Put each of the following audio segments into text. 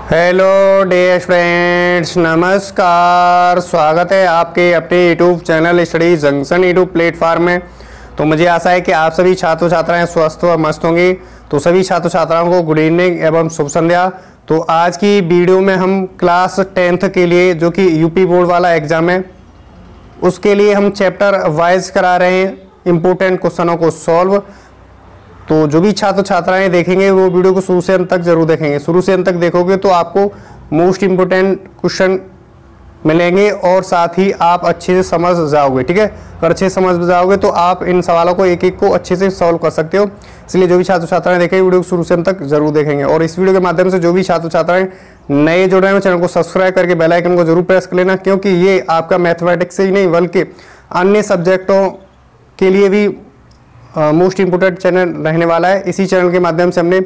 Hello dear friends, नमस्कार। स्वागत है आपके अपने YouTube channel study junction YouTube platform में। तो मुझे आशा है कि आप सभी छात्र छात्राएं स्वस्थ व मस्त होंगी। तो सभी छात्र छात्राओं को गुड इवनिंग एवं शुभ संध्या। तो आज की वीडियो में हम क्लास 10th के लिए जो कि यूपी बोर्ड वाला एग्जाम है उसके लिए हम चैप्टर वाइज करा रहे हैं इम्पोर्टेंट क्वेश्चनों को सॉल्व। तो जो भी छात्र छात्राएं देखेंगे वो वीडियो को शुरू से अंत तक जरूर देखेंगे। शुरू से अंत तक देखोगे तो आपको मोस्ट इम्पोर्टेंट क्वेश्चन मिलेंगे और साथ ही आप अच्छे से समझ जाओगे। ठीक है, अगर अच्छे से समझ जाओगे तो आप इन सवालों को एक एक को अच्छे से सॉल्व कर सकते हो। इसलिए जो भी छात्र छात्राएं देखेंगे वीडियो को शुरू से अंत तक जरूर देखेंगे। और इस वीडियो के माध्यम से जो भी छात्र छात्राएं नए जुड़ रहे हैं चैनल को सब्सक्राइब करके बेल आइकन को जरूर प्रेस कर लेना, क्योंकि ये आपका मैथमेटिक्स से ही नहीं बल्कि अन्य सब्जेक्टों के लिए भी मोस्ट इम्पोर्टेंट चैनल रहने वाला है। इसी चैनल के माध्यम से हमने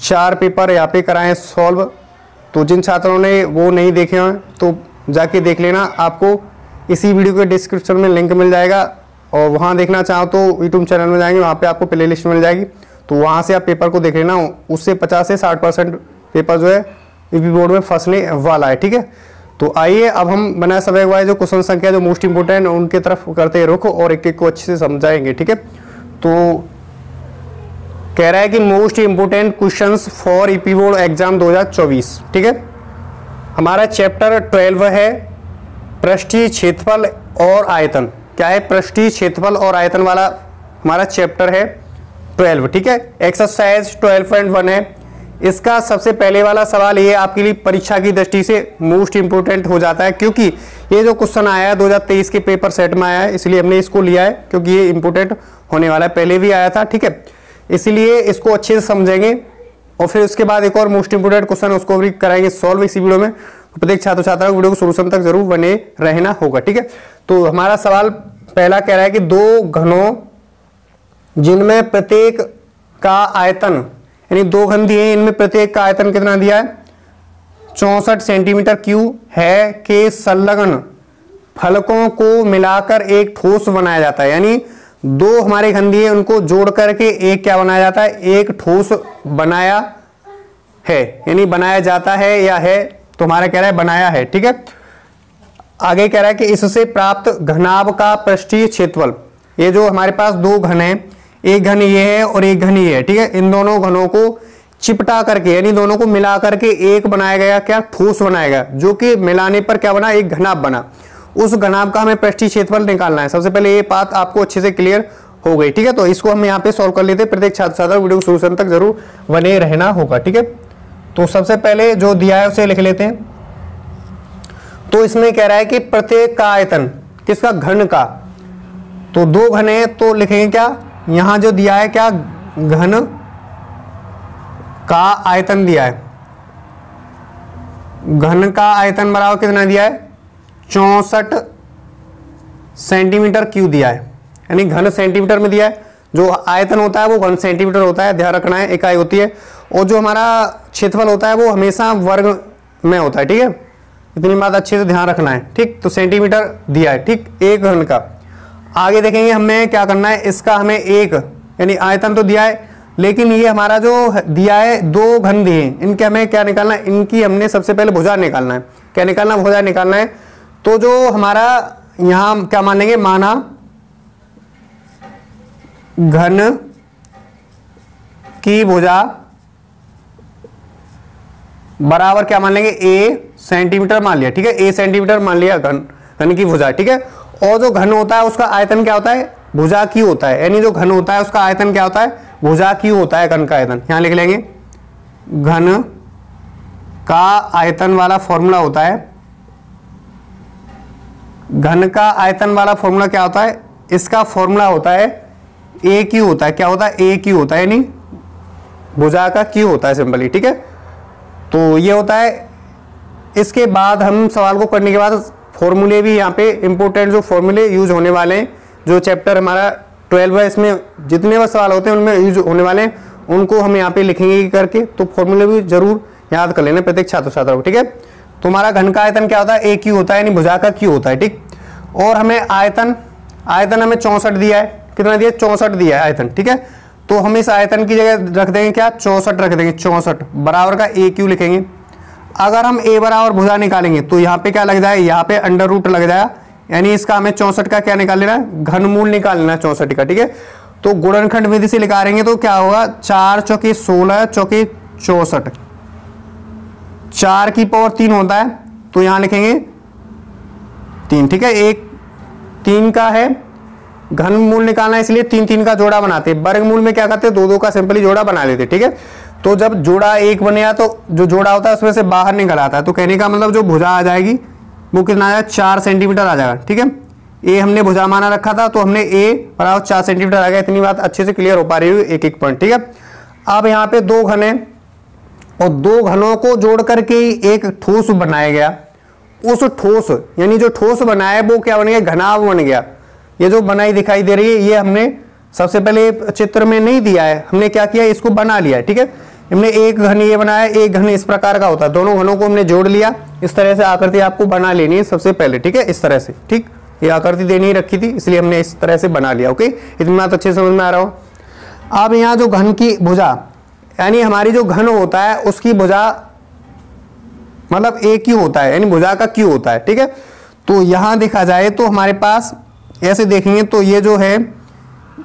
4 पेपर यहाँ पे कराए हैं सॉल्व। तो जिन छात्रों ने वो नहीं देखे हैं तो जाके देख लेना, आपको इसी वीडियो के डिस्क्रिप्शन में लिंक मिल जाएगा। और वहाँ देखना चाहो तो यूट्यूब चैनल में जाएंगे, वहाँ पे आपको प्ले लिस्ट मिल जाएगी। तो वहाँ से आप पेपर को देख लेना, उससे 50 से 60% पेपर जो है यूपी बोर्ड में फंसने वाला है। ठीक है, तो आइए अब हम बना सवाल वाइज जो क्वेश्चन संख्या जो मोस्ट इंपोर्टेंट उनके तरफ करते हैं रुख और एक एक को अच्छे से समझाएंगे। ठीक है, तो कह रहा है कि most important questions for UP board exam 2024। ठीक है, हमारा चैप्टर 12 है पृष्ठीय क्षेत्रफल और आयतन। क्या है? पृष्ठीय क्षेत्रफल और आयतन वाला हमारा चैप्टर है 12। ठीक है, एक्सरसाइज 12.1 है। इसका सबसे पहले वाला सवाल ये आपके लिए परीक्षा की दृष्टि से मोस्ट इंपोर्टेंट हो जाता है, क्योंकि ये जो क्वेश्चन आया है 2023 के पेपर सेट में आया है, इसलिए हमने इसको लिया है क्योंकि ये इंपोर्टेंट होने वाला है। पहले भी आया था। ठीक है, इसलिए इसको अच्छे से समझेंगे और फिर उसके बाद एक और मोस्ट इंपोर्टेंट क्वेश्चन उसको भी कराएंगे सॉल्व इसी वीडियो में। प्रत्येक छात्र छात्रा वीडियो को शुरू से अंत तक जरूर बने रहना होगा। ठीक है, तो हमारा सवाल पहला कह रहा है कि दो घनों जिनमें प्रत्येक का आयतन यानी 2 घन दिए, इनमें प्रत्येक का आयतन कितना दिया है? 64 सेंटीमीटर क्यूब है के संलग्न फलकों को मिलाकर एक ठोस बनाया जाता है। यानी 2 हमारे घन दिए, उनको जोड़ करके एक क्या बनाया जाता है? एक ठोस बनाया है, यानी बनाया जाता है या है, तो हमारा कह रहा है बनाया है। ठीक है, आगे कह रहा है कि इससे प्राप्त घनाभ का पृष्ठीय क्षेत्रफल, ये जो हमारे पास 2 घन है, एक घन ये है और एक घन ये है। ठीक है, इन दोनों घनों को चिपटा करके यानी दोनों को मिला करके एक बनाया गया, क्या? ठोस बनाया गया, जो कि मिलाने पर क्या बना? एक घनाभ बना। उस घनाभ का हमें पृष्ठीय क्षेत्रफल निकालना है। सबसे पहले ये बात आपको अच्छे से क्लियर हो गई। ठीक है, तो इसको हम यहाँ पे सॉल्व कर लेते हैं। प्रत्येक छात्र छात्रा वीडियो को शुरू से अंत तक जरूर बने रहना होगा। ठीक है, तो सबसे पहले जो दिया है उसे लिख लेते हैं। तो इसमें कह रहा है कि प्रत्येक का आयतन किसका? घन का। तो 2 घन है तो लिखेंगे क्या? यहां जो दिया है क्या? घन का आयतन दिया है। घन का आयतन बराबर कितना दिया है? 64 सेंटीमीटर क्यूब दिया है, यानी घन सेंटीमीटर में दिया है। जो आयतन होता है वो घन सेंटीमीटर होता है, ध्यान रखना है, इकाई होती है। और जो हमारा क्षेत्रफल होता है वो हमेशा वर्ग में होता है। ठीक है, इतनी बात अच्छे से ध्यान रखना है। ठीक, तो सेंटीमीटर दिया है। ठीक, एक घन का। आगे देखेंगे हमें क्या करना है, इसका हमें एक यानी आयतन तो दिया है, लेकिन ये हमारा जो दिया है 2 घन दिए, इनके हमें क्या निकालना है? इनकी हमने सबसे पहले भुजा निकालना है। क्या निकालना? भुजा निकालना है। तो जो हमारा यहां क्या मान लेंगे? माना घन की भुजा बराबर क्या मान लेंगे? a सेंटीमीटर मान लिया। ठीक है, a सेंटीमीटर मान लिया घन की भुजा। ठीक है, और जो घन होता है उसका आयतन क्या होता है? भुजा क्यू होता है। यानी जो घन होता है उसका आयतन क्या होता है? भुजा क्यू होता है। घन का आयतन यहां लिख लेंगे। घन का आयतन वाला फॉर्मूला होता है, घन का आयतन वाला फॉर्मूला क्या होता है? इसका फॉर्मूला होता है ए क्यू होता है। क्या होता है? ए क्यू होता है, यानी भुजा का क्यू होता है सिंपली। ठीक है, तो ये होता है। इसके बाद हम सवाल को करने के बाद फॉर्मूले भी यहाँ पे इंपोर्टेंट जो फॉर्मूले यूज होने वाले हैं, जो चैप्टर हमारा 12 है इसमें जितने भी सवाल होते हैं उनमें यूज होने वाले हैं, उनको हम यहाँ पे लिखेंगे करके। तो फॉर्मूले भी जरूर याद कर लेना प्रत्येक छात्र छात्रा को। ठीक है, तो हमारा घन का आयतन क्या होता है? ए क्यू होता है, यानी भुजा का क्यू होता है। ठीक, और हमें आयतन हमें 64 दिया है। कितना दिया? 64 दिया है आयतन। ठीक है, तो हम इस आयतन की जगह रख देंगे क्या? 64 रख देंगे। 64 बराबर का ए क्यू लिखेंगे। अगर हम a बराबर भुजा निकालेंगे तो यहाँ पे क्या लग जाएगा, यहाँ पे अंडर रूट लग जाएगा, यानी इसका हमें 64 का क्या निकाल लेना है, घनमूल निकाल लेना है 64 का। ठीक है, तो गुणनखंड विधि से निकालेंगे तो क्या होगा, 4 चौके 16 चौके 64, 4 की पावर 3 होता है तो यहां लिखेंगे 3। ठीक है, एक 3 का है घनमूल निकालना, इसलिए 3 3 का जोड़ा बनाते हैं। वर्गमूल में क्या करते हैं, 2 2 का सिंपली जोड़ा बना लेते। ठीक है, तो जब जोड़ा 1 बनेगा तो जो जोड़ा होता है उसमें से बाहर निकल आता है, तो कहने का मतलब जो भुजा आ जाएगी वो कितना आ जाएगा, 4 सेंटीमीटर आ जाएगा। ठीक है, ए हमने भुजा माना रखा था तो हमने ए बराबर 4 सेंटीमीटर आ गया। इतनी बात अच्छे से क्लियर हो पा रही है, एक एक पॉइंट। ठीक है, अब यहाँ पे 2 घन है और 2 घनों को जोड़ करके एक ठोस बनाया गया। उस ठोस यानी जो ठोस बनाया है वो क्या बन गया, घनाभ बन गया। ये जो बनाई दिखाई दे रही है ये हमने सबसे पहले चित्र में नहीं दिया है, हमने क्या किया, इसको बना लिया है। ठीक है, हमने एक घन ये बनाया, एक घन इस प्रकार का होता है, दोनों घनों को हमने जोड़ लिया। इस तरह से आकृति आपको बना लेनी है सबसे पहले। ठीक है, इस तरह से। ठीक, ये आकृति देनी ही रखी थी इसलिए हमने इस तरह से बना लिया। ओके, इतनी बात अच्छे समझ में आ रहा हो। अब यहाँ जो घन की भुजा यानी हमारी जो घन होता है उसकी भुजा मतलब एक ही होता है, यानी भुजा का क्यू होता है। ठीक है, तो यहां देखा जाए तो हमारे पास ऐसे देखेंगे तो ये जो है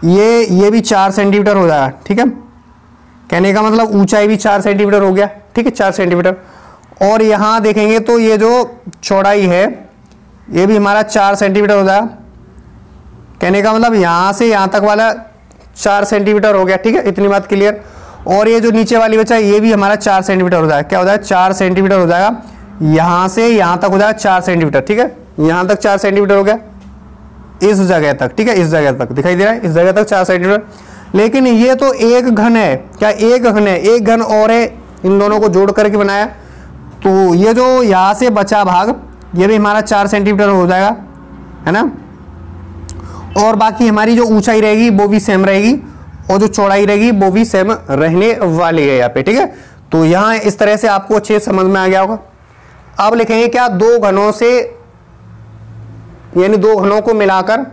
ये भी 4 सेंटीमीटर हो जाएगा। ठीक है, कहने का मतलब ऊंचाई भी 4 सेंटीमीटर हो गया। ठीक है, 4 सेंटीमीटर। और यहां देखेंगे तो ये जो चौड़ाई है ये भी हमारा 4 सेंटीमीटर हो जाएगा। कहने का मतलब यहां से यहां तक वाला 4 सेंटीमीटर हो गया। ठीक है, इतनी बात क्लियर। और ये जो नीचे वाली बचा ये भी हमारा 4 सेंटीमीटर हो जाएगा। क्या हो जाएगा, 4 सेंटीमीटर हो जाएगा। यहां से यहां तक हो जाएगा 4 सेंटीमीटर। ठीक है, यहां तक 4 सेंटीमीटर हो गया, इस जगह तक। ठीक है, इस जगह तक दिखाई दे रहा है, इस जगह तक 4 सेंटीमीटर। लेकिन ये तो एक घन है, क्या एक घन है, एक घन और है, इन दोनों को जोड़ करके बनाया। तो ये जो यहां से बचा भाग ये भी हमारा 4 सेंटीमीटर हो जाएगा, है ना। और बाकी हमारी जो ऊंचाई रहेगी वो भी सेम रहेगी और जो चौड़ाई रहेगी वो भी सेम रहने वाली है यहाँ पे। ठीक है, तो यहाँ इस तरह से आपको अच्छे समझ में आ गया होगा। अब लिखेंगे क्या, 2 घनों से यानी 2 घनों को मिलाकर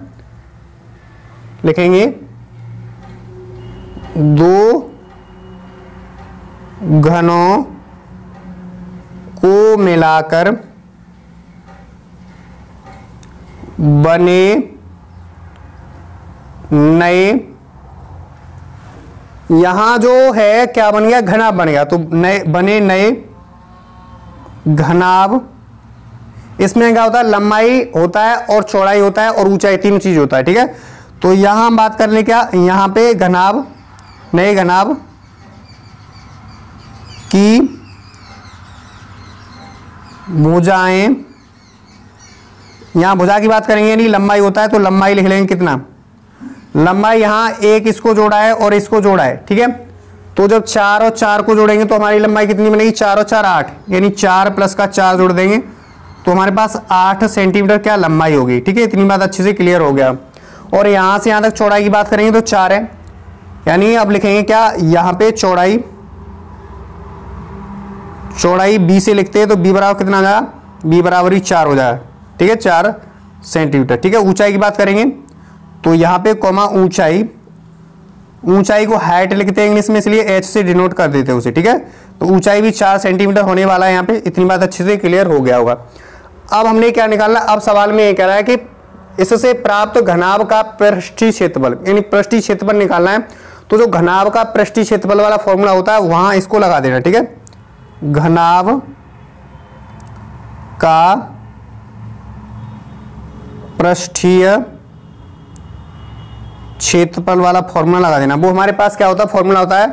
लिखेंगे 2 घनों को मिलाकर बने नए, यहां जो है क्या बन गया, घनाभ बन गया। तो नए बने नए घनाभ। इसमें क्या होता है, लंबाई होता है और चौड़ाई होता है और ऊंचाई, 3 चीज होता है। ठीक है, तो यहां हम बात कर ले क्या, यहां पे घनाभ, नए घनाभ की भुजाएं, यहां भुजा की बात करेंगे यानी लंबाई होता है तो लंबाई लिख लेंगे कितना, लंबाई यहां एक इसको जोड़ा है और इसको जोड़ा है। ठीक है, तो जब 4 और 4 को जोड़ेंगे तो हमारी लंबाई कितनी बनेगी, 4 और 4 8, यानी 4 प्लस का 4 जोड़ देंगे तो हमारे पास 8 सेंटीमीटर क्या लंबाई होगी। ठीक है, इतनी बात अच्छे से क्लियर हो गया। और यहां से यहां तक चौड़ाई की बात करेंगे तो 4 है, यानी अब लिखेंगे क्या, यहां पे चौड़ाई बी से लिखते हैं तो बी बराबर कितना आ जाएगा, बी बराबर ही 4 हो जाएगा। ठीक है, 4 सेंटीमीटर। ठीक है, ऊंचाई की बात करेंगे तो यहां पे कॉमा ऊंचाई, ऊंचाई को हाइट लिखते हैं इंग्लिश में इसलिए एच से डिनोट कर देते हैं उसे। ठीक है, तो ऊंचाई भी 4 सेंटीमीटर होने वाला है यहाँ पे। इतनी बात अच्छे से क्लियर हो गया होगा। अब हमने क्या निकालना, अब सवाल में ये कह रहा है कि इससे प्राप्त घनाभ का पृष्ठीय क्षेत्रफल यानी पृष्ठीय क्षेत्रफल निकालना है। तो जो घनाभ का पृष्ठीय क्षेत्रफल वाला फॉर्मूला होता है वहां इसको लगा देना। ठीक है, घनाभ का पृष्ठीय क्षेत्रफल वाला फॉर्मूला लगा देना। वो हमारे पास क्या होता है, फॉर्मूला होता है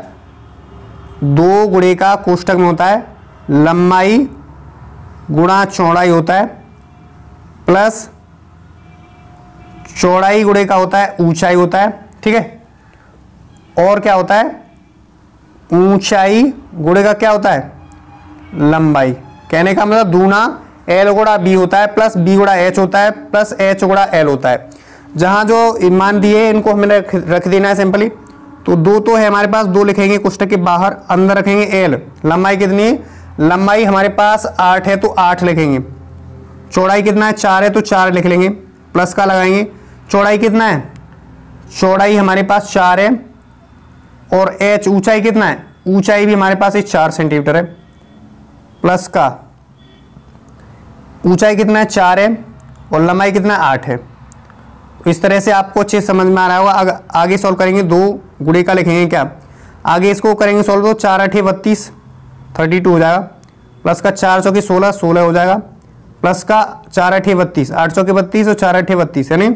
2 गुणे का कोष्टक में होता है लंबाई गुणा चौड़ाई होता है प्लस चौड़ाई गुणे का होता है ऊंचाई होता है। ठीक है, और क्या होता है, ऊंचाई गुणे का क्या होता है, लंबाई। कहने का मतलब दूना एल गुणा बी होता है प्लस बी गुणा एच होता है प्लस एच गुणा एल होता है। जहां जो मान दिए इनको हमें रख देना है सिंपली। तो 2 तो है हमारे पास, 2 लिखेंगे कोष्टक के बाहर, अंदर रखेंगे एल। लंबाई कितनी है, लंबाई हमारे पास 8 है तो 8 लिखेंगे। चौड़ाई कितना है, 4 है तो 4 लिख लेंगे, प्लस का लगाएंगे। चौड़ाई कितना है, चौड़ाई हमारे पास 4 है और एच ऊंचाई कितना है, ऊंचाई भी हमारे पास 4 सेंटीमीटर है। प्लस का ऊंचाई कितना है 4 है और लंबाई कितना 8 है। तो इस तरह से आपको अच्छे समझ में आ रहा होगा। आगे सॉल्व करेंगे, 2 गुणे का लिखेंगे क्या, आगे इसको करेंगे सॉल्व तो 4 8 32 32 हो जाएगा, प्लस का 4 चौके 16 16 हो जाएगा, प्लस का 4 8 32 8 चौके 32 और 4 8 32 यानी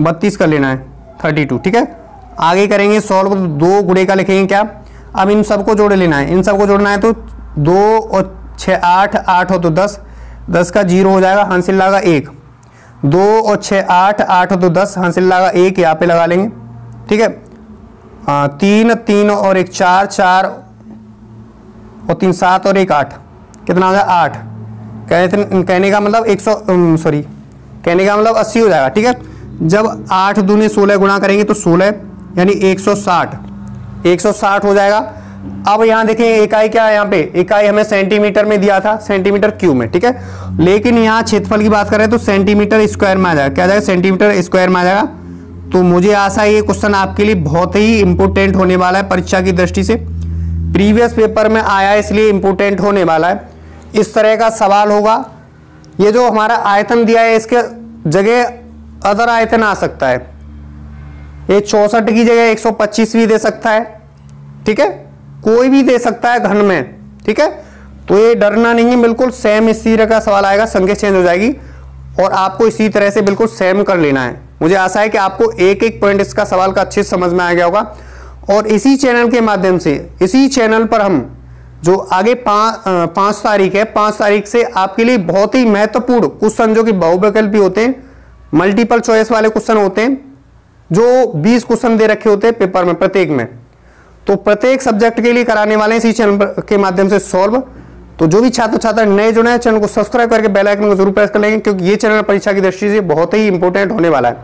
32 कर लेना है 32। ठीक है, आगे करेंगे सॉल्व तो 2 गुणे का लिखेंगे क्या, अब इन सबको जोड़ लेना है, इन सबको जोड़ना है तो 2 और 6 8 8 हो तो 10 10 का 0 हो जाएगा, हासिल लगा 1, 2 और 6 8 8 हो तो 10 हासिल लगा 1, यहाँ पे लगा लेंगे। ठीक है, 3 3 और 1 4 4 और 3 7 और 1 8 कितना हो जाएगा 8। कहने का मतलब 80 हो जाएगा। ठीक है, जब 8 दूनी 16 गुणा करेंगे तो 16 यानी 160 हो जाएगा। अब यहाँ देखें इकाई क्या है, यहाँ पे इकाई हमें सेंटीमीटर में दिया था, सेंटीमीटर क्यूब में। ठीक है, लेकिन यहाँ क्षेत्रफल की बात करें तो सेंटीमीटर स्क्वायर में आ जाएगा, क्या आ जाएगा सेंटीमीटर स्क्वायर में आ जाएगा। तो मुझे आशा है ये क्वेश्चन आपके लिए बहुत ही इंपोर्टेंट होने वाला है परीक्षा की दृष्टि से, प्रीवियस पेपर में आया इसलिए इंपोर्टेंट होने वाला है। इस तरह का सवाल होगा, ये जो हमारा आयतन दिया है इसके जगह अदर आयतन आ सकता है, ये 64 की जगह 125 भी दे सकता है। ठीक है, कोई भी दे सकता है घन में। ठीक है, तो ये डरना नहीं है, बिल्कुल सेम इसी तरह का सवाल आएगा, संख्या चेंज हो जाएगी और आपको इसी तरह से बिल्कुल सेम कर लेना है। मुझे आशा है कि आपको एक एक पॉइंट इसका सवाल का अच्छे से समझ में आ गया होगा। और इसी चैनल के माध्यम से, इसी चैनल पर हम जो आगे 5 तारीख है, 5 तारीख से आपके लिए बहुत ही महत्वपूर्ण क्वेश्चन जो कि बहुविकल्पी होते हैं, मल्टीपल चॉइस वाले क्वेश्चन होते हैं, जो 20 क्वेश्चन दे रखे होते हैं पेपर में प्रत्येक में, तो प्रत्येक सब्जेक्ट के लिए कराने वाले हैं इसी चैनल के माध्यम से सॉल्व। तो जो भी छात्र छात्रा नए जुड़े हैं चैनल को सब्सक्राइब करके बेल आइकन को जरूर प्रेस कर लेंगे, क्योंकि ये चैनल परीक्षा की दृष्टि से बहुत ही इंपॉर्टेंट होने वाला है।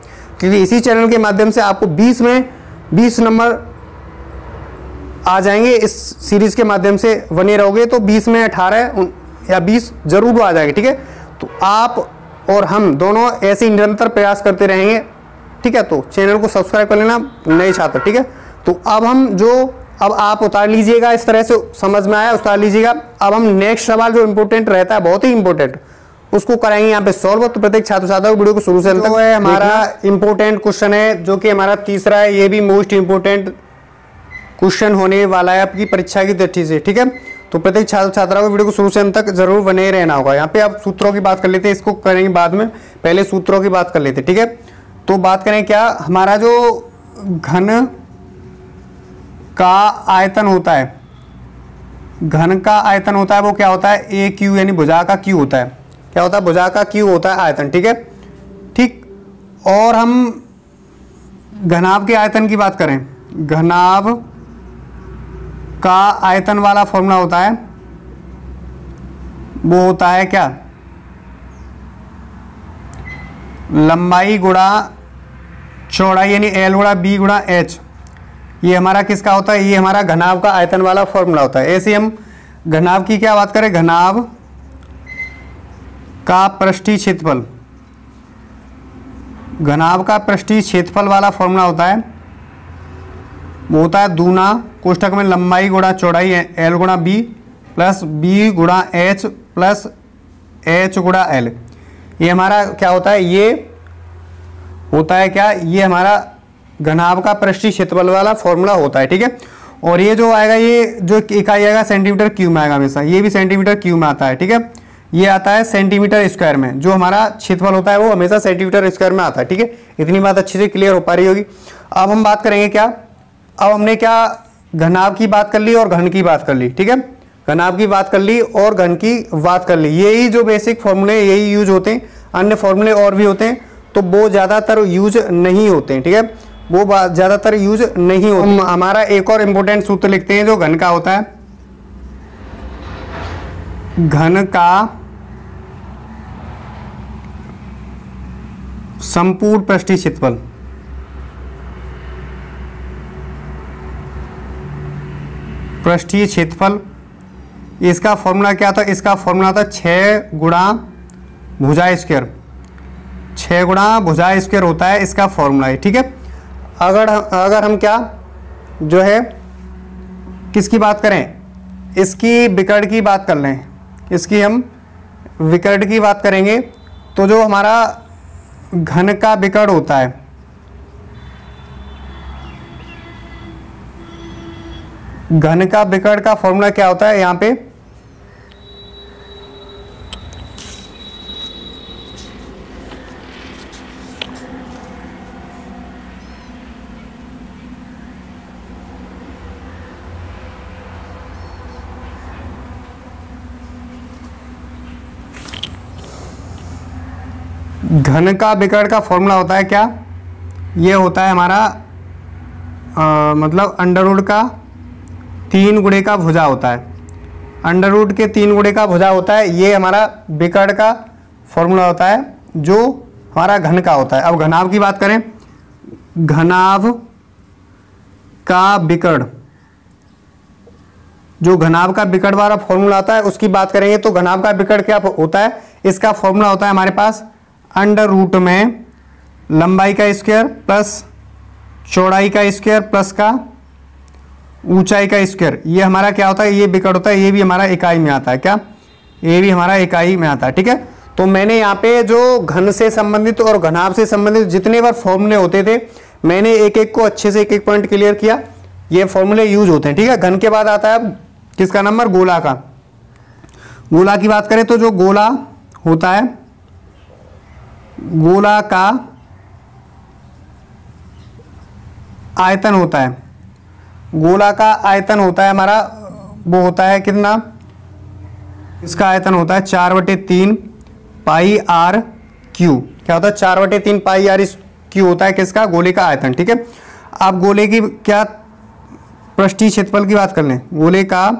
क्योंकि इसी चैनल के माध्यम से आपको 20 में 20 नंबर आ जाएंगे, इस सीरीज के माध्यम से बने रहोगे तो 20 में 18 या 20 जरूर आ जाएंगे। ठीक है, तो आप और हम दोनों ऐसे ही निरंतर प्रयास करते रहेंगे। ठीक है, तो चैनल को सब्सक्राइब कर लेना नए छात्र। ठीक है, तो अब आप उतार लीजिएगा, इस तरह से समझ में आया उतार लीजिएगा। अब हम नेक्स्ट सवाल जो इंपोर्टेंट रहता है, बहुत ही इंपोर्टेंट, उसको कराएंगे यहाँ पे सॉल्व। तो प्रत्येक छात्र छात्रा को वीडियो को शुरू से अंत तक है हमारा इंपोर्टेंट क्वेश्चन है, जो कि हमारा तीसरा है, ये भी मोस्ट इंपोर्टेंट क्वेश्चन होने वाला है आपकी परीक्षा की दृष्टि से। ठीक है, तो प्रत्येक छात्र छात्रा को वीडियो को शुरू से अंत तक जरूर बने रहना होगा। यहाँ पे आप सूत्रों की बात कर लेते हैं, इसको करेंगे बाद में, पहले सूत्रों की बात कर लेते हैं। ठीक है, तो बात करें क्या, हमारा जो घन का आयतन होता है, घन का आयतन होता है वो क्या होता है, ए क्यू यानी भुजा का क्यू होता है। क्या होता है, भुजा का क्यू होता है आयतन। ठीक है, ठीक, और हम घनाभ के आयतन की बात करें, घनाभ का आयतन वाला फॉर्मूला होता है, वो होता है क्या, लंबाई गुणा चौड़ाई यानी एल गुणा बी गुणा एच। ये हमारा किसका होता है, ये हमारा घनाभ का आयतन वाला फॉर्मूला होता है। ऐसे हम घनाभ की क्या बात करें, घनाभ का पृष्ठीय क्षेत्रफल, घनाभ का पृष्ठीय क्षेत्रफल वाला फॉर्मूला होता है, वो होता है दूना कोष्ठक में लंबाई गुणा चौड़ाई एल गुणा बी प्लस बी गुणा एच प्लस एच गुणा एल। ये हमारा क्या होता है, ये होता है क्या, ये हमारा घनाभ का पृष्ठीय क्षेत्रफल वाला फॉर्मूला होता है। ठीक है, और ये जो आएगा, ये जो इकाई आएगा सेंटीमीटर क्यूब में आएगा हमेशा, ये भी सेंटीमीटर क्यूब में आता है। ठीक है, ये आता है सेंटीमीटर स्क्वायर में, जो हमारा क्षेत्रफल होता है वो हमेशा सेंटीमीटर स्क्वायर में आता है। ठीक है, इतनी बात अच्छे से क्लियर हो पा रही होगी। अब हम बात करेंगे क्या, अब हमने क्या घनाभ की बात कर ली और घन की बात कर ली। ठीक है, घनाभ की बात कर ली और घन की बात कर ली, यही जो बेसिक फॉर्मूले यही यूज होते हैं, अन्य फॉर्मूले और भी होते हैं तो वो ज़्यादातर यूज नहीं होते हैं। ठीक है, वो ज़्यादातर यूज नहीं होते। हमारा एक और इम्पोर्टेंट सूत्र लिखते हैं जो घन का होता है, घन का संपूर्ण पृष्ठीय क्षेत्रफल, पृष्ठीय क्षेत्रफल, इसका फॉर्मूला क्या था, इसका फॉर्मूला था 6 गुणा भुजा स्क्वायर, 6 गुणा भुजा स्क्वायर होता है इसका फॉर्मूला है। ठीक है, अगर हम क्या जो है किसकी बात करें, इसकी विकर्ण की बात कर लें, इसकी हम विकर्ण की बात करेंगे तो जो हमारा घन का विकर्ण होता है, घन का विकर्ण का फॉर्मूला क्या होता है यहाँ पे, घन का विकर्ण का फॉर्मूला होता है क्या, ये होता है हमारा मतलब अंडर रूट का 3 गुणे का भुजा होता है, अंडर रूट के 3 गुणे का भुजा होता है, ये हमारा विकर्ण का फॉर्मूला होता है जो हमारा घन का होता है। अब घनाभ की बात करें, घनाभ का विकर्ण, जो घनाभ का विकर्ण वाला फॉर्मूला आता है उसकी बात करेंगे तो घनाभ का विकर्ण क्या होता है, इसका फॉर्मूला होता है हमारे पास अंडर रूट में लंबाई का स्क्वायर प्लस चौड़ाई का स्क्वायर प्लस का ऊंचाई का स्क्वायर। ये हमारा क्या होता है, ये विकर्ण होता है, ये भी हमारा इकाई में आता है, क्या ये भी हमारा इकाई में आता है। ठीक है, तो मैंने यहाँ पे जो घन से संबंधित और घनाभ से संबंधित जितने बार फॉर्मूले होते थे मैंने एक एक को अच्छे से एक एक पॉइंट क्लियर किया, ये फॉर्मूले यूज होते हैं। ठीक है, घन के बाद आता है अब किसका नंबर, गोला का। गोला की बात करें तो जो गोला होता है, गोला का आयतन होता है, गोला का आयतन होता है हमारा, वो होता है कितना, इसका आयतन होता है 4/3 पाई आर क्यू। क्या होता है, 4/3 पाई आर क्यू होता है किसका, गोले का आयतन। ठीक है, आप गोले की क्या पृष्ठीय क्षेत्रफल की बात कर लें, गोले का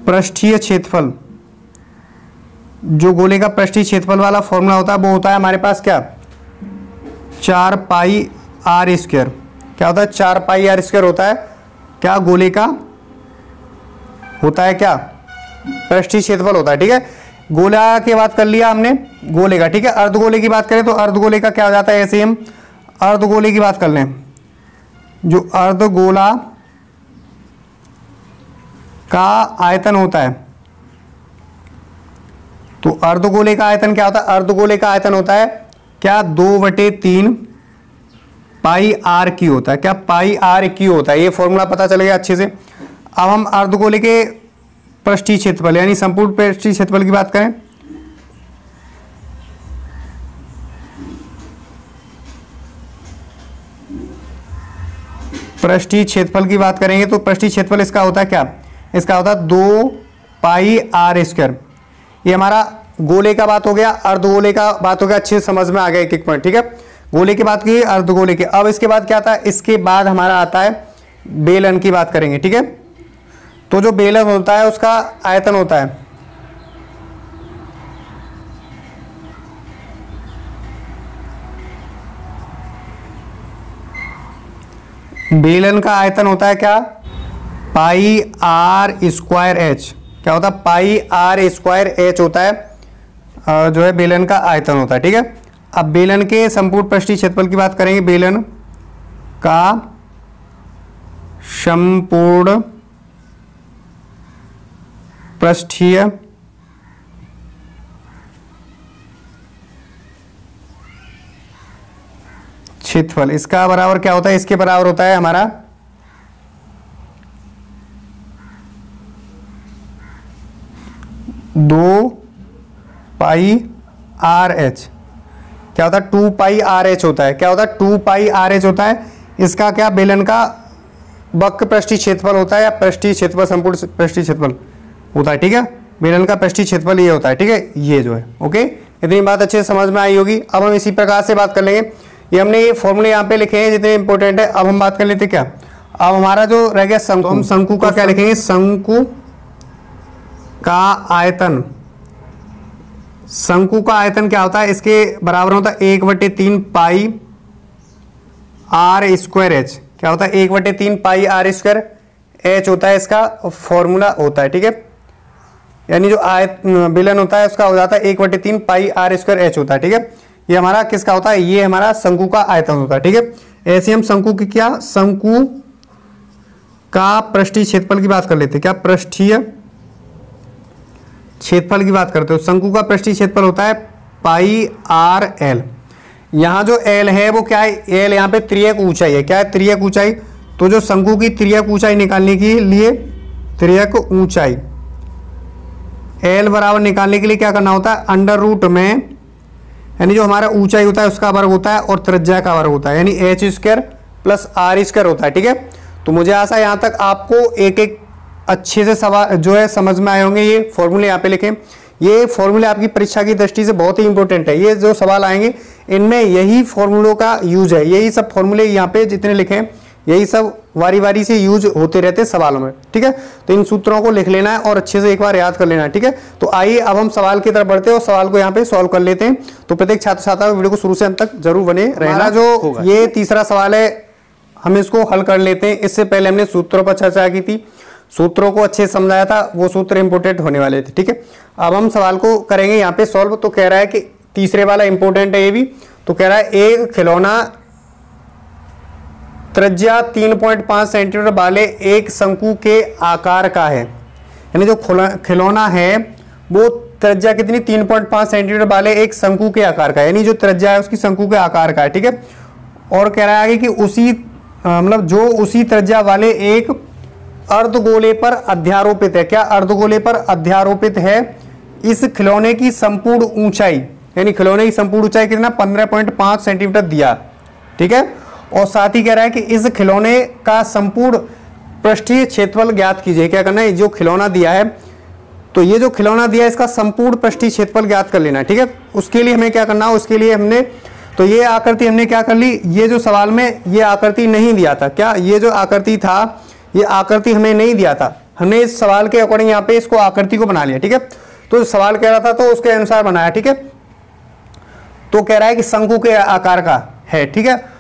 पृष्ठीय क्षेत्रफल, जो गोले का पृष्ठीय क्षेत्रफल वाला फॉर्मूला होता है वो होता है हमारे पास क्या, 4 पाई आर स्क्वायर। क्या होता है, 4 पाई आर स्क्वायर होता है क्या, गोले का होता है क्या, पृष्ठीय क्षेत्रफल होता है। ठीक है, गोला की बात कर लिया हमने गोले का। ठीक है, अर्धगोले की बात करें तो अर्धगोले का क्या हो जाता है, ऐसे हम अर्धगोले की बात कर लें, जो अर्धगोला का आयतन होता है, तो अर्धगोले का आयतन क्या होता है, अर्धगोले का आयतन होता है क्या, 2/3 पाई आर क्यू होता है, क्या पाई आर क्यू होता है। ये फॉर्मूला पता चल गया अच्छे से। अब हम अर्धगोले के पृष्ठीय क्षेत्रफल यानी संपूर्ण पृष्ठीय क्षेत्रफल की बात करें, पृष्ठीय क्षेत्रफल की बात करेंगे तो पृष्ठीय क्षेत्रफल इसका होता है क्या, इसका होता है 2 पाई आर स्क्वायर। ये हमारा गोले का बात हो गया, अर्धगोले का बात हो गया, अच्छे से समझ में आ गया एक एक पॉइंट। ठीक है, गोले की बात की, अर्धगोले की। अब इसके बाद क्या आता है, इसके बाद हमारा आता है बेलन की बात करेंगे। ठीक है, तो जो बेलन होता है उसका आयतन होता है, बेलन का आयतन होता है क्या, पाई आर स्क्वायर एच। क्या होता है, पाई आर स्क्वायर एच होता है जो है बेलन का आयतन होता है। ठीक है, अब बेलन के संपूर्ण पृष्ठीय क्षेत्रफल की बात करेंगे, बेलन का संपूर्ण पृष्ठीय क्षेत्रफल, इसका बराबर क्या होता है, इसके बराबर होता है हमारा 2 पाई आर एच। क्या होता है, 2 पाई आर एच होता है। क्या होता है, 2 पाई आर एच होता है। इसका क्या, बेलन का वक्र पृष्ठीय क्षेत्रफल होता है या पृष्ठीय क्षेत्रफल, संपूर्ण पृष्ठीय क्षेत्रफल होता है। ठीक है, बेलन का पृष्ठीय क्षेत्रफल ये होता है। ठीक है, ये जो है, ओके, इतनी बात अच्छे से समझ में आई होगी। अब हम इसी प्रकार से बात कर लेंगे, ये हमने ये फॉर्मूले यहाँ पे लिखे हैं जितने इंपॉर्टेंट है। अब हम बात कर लेते क्या, अब हमारा जो रह गया शंकु, हम शंकु का क्या लिखेंगे, शंकु का आयतन। शंकु का आयतन क्या होता है, इसके बराबर होता है 1/3 पाई आर स्क्वायर एच। क्या होता है, 1/3 पाई आर स्क्वायर एच होता है, इसका फॉर्मूला होता है। ठीक है, यानी जो बेलन होता है उसका हो जाता है 1/3 पाई आर स्क्वायर एच होता है। ठीक है, ये हमारा किसका होता है, ये हमारा शंकु का आयतन होता है। ठीक है, ऐसे हम शंकु की क्या, शंकु का पृष्ठीय क्षेत्रफल की बात कर लेते हैं। क्या, पृष्ठीय क्षेत्रफल की बात करते हो, शंकु का पृष्ठीय क्षेत्रफल होता है पाई आर एल। यहाँ जो एल है वो क्या है, एल यहाँ पे त्रियक ऊंचाई है। क्या है, त्रियक ऊंचाई। तो जो शंकु की त्रियक ऊंचाई निकालने के लिए, त्रियक ऊंचाई एल बराबर निकालने के लिए क्या करना होता है, अंडर रूट में, यानी जो हमारा ऊंचाई होता है उसका वर्ग होता है और त्रिज्या का वर्ग होता है, यानी H square plus R square होता है। ठीक है, तो मुझे आशा है यहाँ तक आपको एक एक अच्छे से सवाल जो है समझ में आए होंगे। ये फॉर्मूले यहाँ पे लिखें, ये फॉर्मूले आपकी परीक्षा की दृष्टि से बहुत ही इंपॉर्टेंट है। ये जो सवाल आएंगे इनमें यही फॉर्मूलों का यूज है, यही सब फॉर्मूले यहाँ पे जितने लिखे हैं यही सब वारी वारी से यूज होते रहते हैं सवालों में। ठीक है, तो इन सूत्रों को लिख लेना है और अच्छे से एक बार याद कर लेना है। ठीक है, तो आइए अब हम सवाल की तरफ बढ़ते हैं और सवाल को यहाँ पे सॉल्व कर लेते हैं। तो प्रत्येक छात्र छात्रा वीडियो को शुरू से अंत तक जरूर बने रहना। जो ये तीसरा सवाल है हम इसको हल कर लेते हैं। इससे पहले हमने सूत्रों पर चर्चा की थी, सूत्रों को अच्छे से समझाया था, वो सूत्र इंपोर्टेंट होने वाले थे। ठीक है, अब हम सवाल को करेंगे यहाँ पे सॉल्व। तो कह रहा है कि तीसरे वाला इंपोर्टेंट है ये भी। तो कह रहा है एक खिलौना त्रिज्या 3.5 सेंटीमीटर वाले एक शंकु के आकार का है, यानी जो खिलौना है वो त्रिज्या कितनी, 3.5 सेंटीमीटर वाले एक शंकु के आकार का, यानी जो त्रिज्या है उसकी शंकु के आकार का है। ठीक है, और कह रहा है कि उसी मतलब जो उसी त्रिज्या वाले एक अर्धगोले पर अध्यारोपित है। क्या अर्धगोले पर अध्यारोपित है। इस खिलौने की संपूर्ण ऊंचाई, यानी खिलौने की संपूर्ण ऊंचाई कितना, 15.5 सेंटीमीटर दिया। ठीक है, और साथ ही कह रहा है कि इस खिलौने का संपूर्ण पृष्ठीय क्षेत्रफल ज्ञात कीजिए। क्या करना है, जो खिलौना दिया है, तो ये जो खिलौना दिया है इसका संपूर्ण पृष्ठीय क्षेत्रफल ज्ञात कर लेना है। ठीक है, उसके लिए हमें क्या करना है, उसके लिए हमने तो ये आकृति हमने क्या कर ली, ये जो सवाल में ये आकृति नहीं दिया था, क्या ये जो आकृति था ये आकृति हमें नहीं दिया था, हमने इस सवाल के अकॉर्डिंग यहाँ पे इसको आकृति को बना लिया। ठीक है, तो सवाल कह रहा था तो उसके अनुसार बनाया। ठीक है, तो कह रहा है कि शंकु के आकार का है। ठीक है,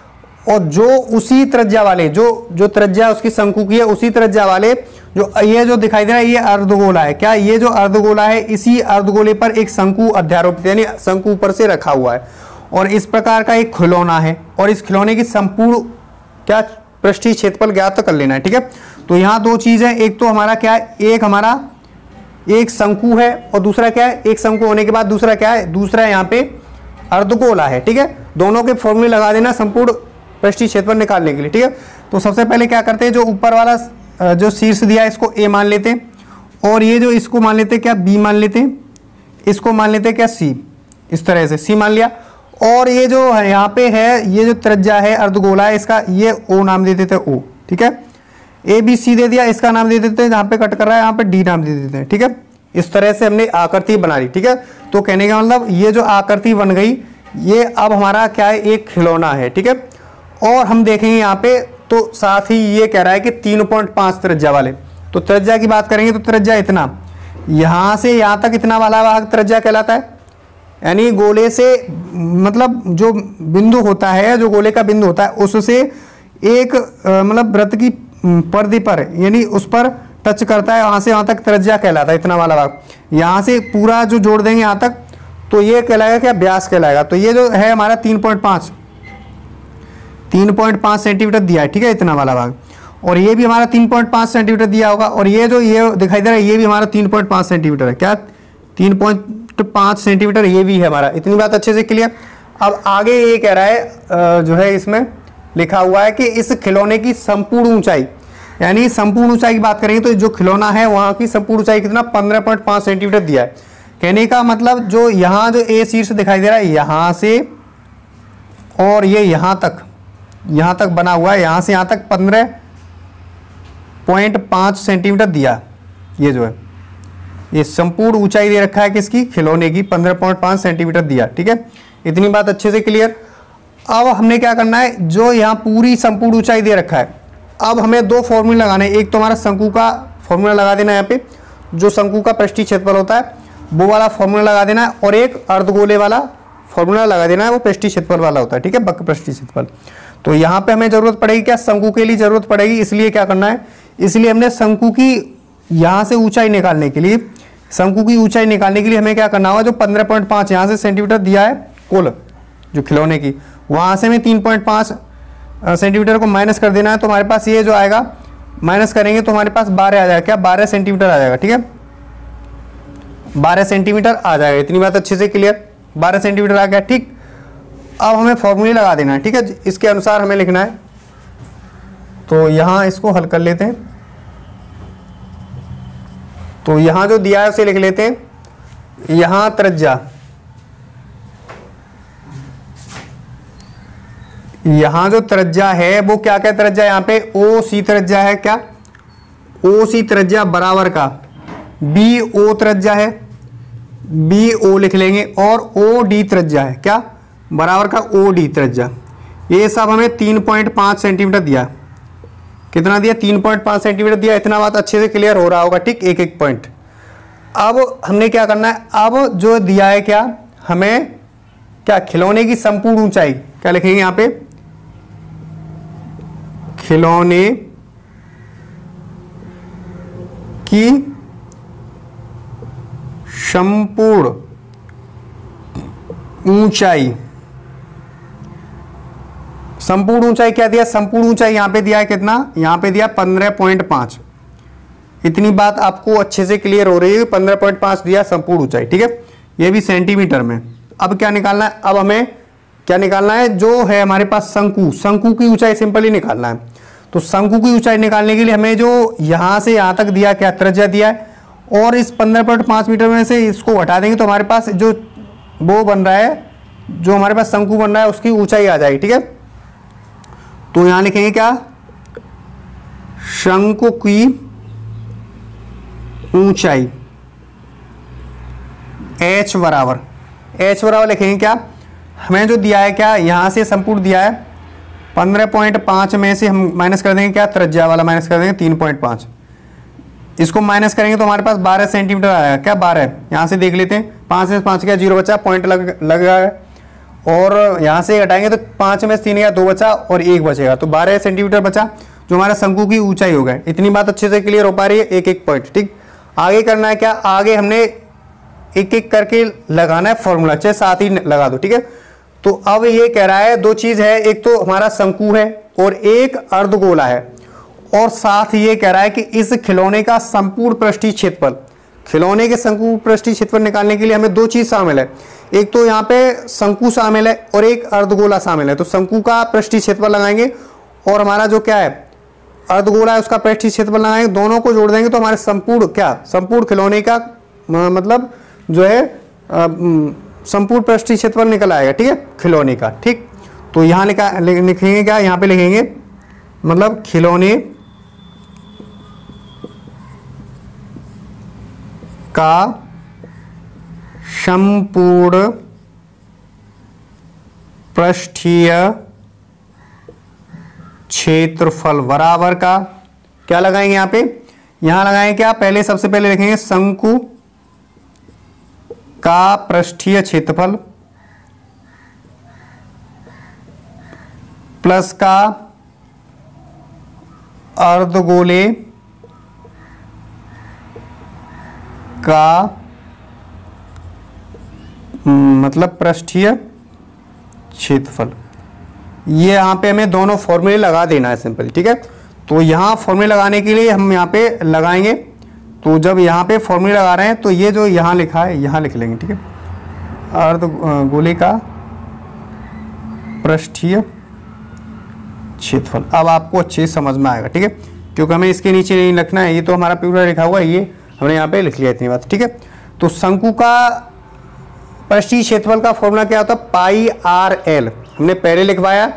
और जो उसी त्रिज्या वाले, जो त्रिज्या उसकी शंकु की है उसी त्रिज्या वाले जो ये जो दिखाई दे रहा है ये अर्धगोला है। क्या ये जो अर्धगोला है, इसी अर्धगोले पर एक शंकु अध्यारोपित, यानी शंकु ऊपर से रखा हुआ है और इस प्रकार का एक खिलौना है और इस खिलौने की संपूर्ण क्या पृष्ठीय क्षेत्रफल ज्ञात कर लेना है। ठीक है, तो यहाँ दो चीज है, एक तो हमारा क्या है, एक हमारा एक शंकु है और दूसरा क्या है, एक शंकु होने के बाद दूसरा क्या है, दूसरा यहाँ पे अर्धगोला है। ठीक है, दोनों के फॉर्मूले लगा देना संपूर्ण पृष्ठीय क्षेत्रफल निकालने के लिए। ठीक है, तो सबसे पहले क्या करते हैं, जो ऊपर वाला जो शीर्ष दिया है इसको ए मान लेते हैं और ये जो इसको मान लेते हैं क्या, बी मान लेते हैं, इसको मान लेते हैं क्या, सी, इस तरह से सी मान लिया। और ये जो है यहाँ पे है, ये जो त्रिज्या है अर्धगोला है इसका ये ओ नाम दे देते हैं, ओ। ठीक है, ए बी सी दे दिया, इसका नाम दे देते हैं, जहाँ पे कट कर रहा है यहाँ पे डी नाम दे देते हैं। ठीक है, इस तरह से हमने आकृति बना ली। ठीक है, तो कहने का मतलब ये जो आकृति बन गई ये अब हमारा क्या है, एक खिलौना है। ठीक है, और हम देखेंगे यहाँ पे तो साथ ही ये कह रहा है कि 3.5 त्रिज्या वाले, तो त्रिज्या की बात करेंगे तो त्रिज्या इतना, यहाँ से यहाँ तक इतना वाला भाग त्रिज्या कहलाता है, यानी गोले से मतलब जो बिंदु होता है, जो गोले का बिंदु होता है उससे एक मतलब वृत्त की परिधि पर, यानी उस पर टच करता है, वहां से वहां तक त्रिज्या कहलाता है, इतना वाला भाग। यहाँ से पूरा जो जोड़ देंगे यहाँ तक तो ये कहलाएगा क्या, व्यास कहलाएगा। तो ये जो है हमारा 3.5 सेंटीमीटर दिया है। ठीक है, इतना वाला भाग, और ये भी हमारा 3.5 सेंटीमीटर दिया होगा, और ये जो ये दिखाई दे रहा है ये भी हमारा 3.5 सेंटीमीटर है। क्या 3.5 सेंटीमीटर ये भी है हमारा। इतनी बात अच्छे से क्लियर। अब आगे ये कह रहा है जो है इसमें लिखा हुआ है कि इस खिलौने की संपूर्ण ऊंचाई, यानी संपूर्ण ऊंचाई की बात करेंगे तो जो खिलौना है वहां की संपूर्ण ऊंचाई कितना, 15.5 सेंटीमीटर दिया है। कहने का मतलब जो यहाँ जो ए शीर्ष दिखाई दे रहा है यहाँ से और ये यहाँ तक बना हुआ है, यहाँ से यहाँ तक 15.5 सेंटीमीटर दिया। ये जो है ये संपूर्ण ऊंचाई दे रखा है किसकी, खिलौने की 15.5 सेंटीमीटर दिया। ठीक है, इतनी बात अच्छे से क्लियर। अब हमने क्या करना है, जो यहाँ पूरी संपूर्ण ऊंचाई दे रखा है, अब हमें दो फॉर्मूले लगाने हैं। एक तो हमारा शंकु का फॉर्मूला लगा देना है, यहाँ पे जो शंकु का पृष्ठीय क्षेत्रफल होता है वो वाला फॉर्मूला लगा देना है, और एक अर्धगोले वाला फॉर्मूला लगा देना है, वो पृष्ठीय क्षेत्रफल वाला होता है। ठीक है, वक्र पृष्ठीय क्षेत्रफल। तो यहाँ पे हमें जरूरत पड़ेगी क्या, शंकु के लिए जरूरत पड़ेगी, इसलिए क्या करना है, इसलिए हमने शंकु की यहाँ से ऊंचाई निकालने के लिए, शंकु की ऊंचाई निकालने के लिए हमें क्या करना होगा, जो 15.5 यहाँ से सेंटीमीटर दिया है कुल जो खिलौने की, वहाँ से हमें 3.5 सेंटीमीटर को माइनस कर देना है। तो हमारे पास ये जो आएगा, माइनस करेंगे तो हमारे पास 12 आ जाएगा, क्या 12 सेंटीमीटर आ जाएगा। ठीक है, 12 सेंटीमीटर आ जाएगा। इतनी बात अच्छे से क्लियर, 12 सेंटीमीटर आ गया। ठीक, अब हमें फॉर्मूले लगा देना है। ठीक है, इसके अनुसार हमें लिखना है। तो यहाँ इसको हल कर लेते हैं। तो यहाँ जो दिया है उसे लिख लेते हैं। यहाँ त्रिज्या, यहाँ जो त्रिज्या है वो क्या क्या त्रिज्या, यहाँ पे ओ सी त्रिज्या है। क्या ओ सी त्रिज्या बराबर का बी ओ त्रिज्या है, बी ओ लिख लेंगे, और ओ डी त्रिज्या है। क्या बराबर का ओ डी त्रिज्या। ये सब हमें 3.5 सेंटीमीटर दिया। कितना दिया? 3.5 सेंटीमीटर दिया। इतना बात अच्छे से क्लियर हो रहा होगा। ठीक, एक एक पॉइंट। अब हमने क्या करना है, अब जो दिया है क्या, हमें क्या खिलौने की संपूर्ण ऊंचाई क्या लिखेंगे यहाँ पे, खिलौने की संपूर्ण ऊंचाई। संपूर्ण ऊंचाई क्या दिया? संपूर्ण ऊंचाई यहां पे दिया है कितना? यहां पे दिया 15.5। इतनी बात आपको अच्छे से क्लियर हो रही है। 15.5 दिया संपूर्ण ऊंचाई। ठीक है, ये भी सेंटीमीटर में। अब क्या निकालना है? अब हमें क्या निकालना है? जो है हमारे पास शंकु, शंकु की ऊंचाई सिंपली निकालना है। तो शंकु की ऊंचाई निकालने के लिए हमें जो यहां से यहां तक दिया क्या त्रिज्या दिया है, और इस 15.5 मीटर में से इसको हटा देंगे तो हमारे पास जो वो बन रहा है, जो हमारे पास शंकु बन रहा है, उसकी ऊंचाई आ जाएगी। ठीक है, तो यहां लिखेंगे क्या, शंकु की ऊंचाई h बराबर लिखेंगे क्या, हमें जो दिया है क्या, यहां से संपूर्ण दिया है 15.5 में से हम माइनस कर देंगे क्या, त्रिज्या वाला माइनस कर देंगे 3.5। इसको माइनस करेंगे तो हमारे पास 12 सेंटीमीटर आएगा। क्या 12? यहाँ से देख लेते हैं, 5 में 5 गया 0 बचा, पॉइंट लग गया। और यहाँ से घटाएंगे तो 5 में 3 गया 2 बचा और 1 बचेगा, तो 12 सेंटीमीटर बचा जो हमारा शंकु की ऊंचाई हो गई। इतनी बात अच्छे से क्लियर हो पा रही है, एक एक पॉइंट। ठीक, आगे करना है क्या, आगे हमने एक एक करके लगाना है फॉर्मूला, चाहे साथ ही लगा दो। ठीक है, तो अब ये कह रहा है 2 चीज है, एक तो हमारा शंकु है और एक अर्धगोला है, और साथ ये कह रहा है कि इस खिलौने का संपूर्ण पृष्ठीय क्षेत्रफल, खिलौने के संपूर्ण पृष्ठीय क्षेत्रफल निकालने के लिए हमें 2 चीज शामिल है। एक तो यहाँ पे शंकु शामिल है और एक अर्धगोला शामिल है। तो शंकु का पृष्ठीय क्षेत्रफल लगाएंगे और हमारा जो क्या है अर्धगोला है उसका पृष्ठीय क्षेत्रफल लगाएंगे, दोनों को जोड़ देंगे तो हमारे संपूर्ण क्या, संपूर्ण खिलौने का मतलब जो है संपूर्ण पृष्ठीय क्षेत्रफल निकल आएगा। ठीक है, खिलौने का। ठीक, तो यहाँ लिखेंगे क्या, यहाँ पे लिखेंगे मतलब खिलौने का संपूर्ण पृष्ठीय क्षेत्रफल बराबर का क्या लगाएंगे यहाँ पे, यहाँ लगाएंगे क्या, पहले सबसे पहले लिखेंगे शंकु का पृष्ठीय क्षेत्रफल प्लस का अर्धगोले का मतलब पृष्ठीय क्षेत्रफल। ये यहाँ पे हमें दोनों फॉर्मूले लगा देना है सिंपल। ठीक है, तो यहाँ फॉर्मूले लगाने के लिए हम यहाँ पे लगाएंगे। तो जब यहाँ पे फॉर्मूले लगा रहे हैं तो ये जो यहाँ लिखा है यहाँ लिख लेंगे। ठीक है, अर्धगोले का पृष्ठीय क्षेत्रफल। अब आपको अच्छे से समझ में आएगा। ठीक है, क्योंकि हमें इसके नीचे नहीं लिखना है, ये तो हमारा पूरा लिखा हुआ है, ये हमने यहाँ पे लिख लिया इतनी बात। ठीक है, तो शंकु का पृष्ठीय क्षेत्रफल का फॉर्मूला क्या होता है, पाई आर एल। हमने पहले लिखवाया,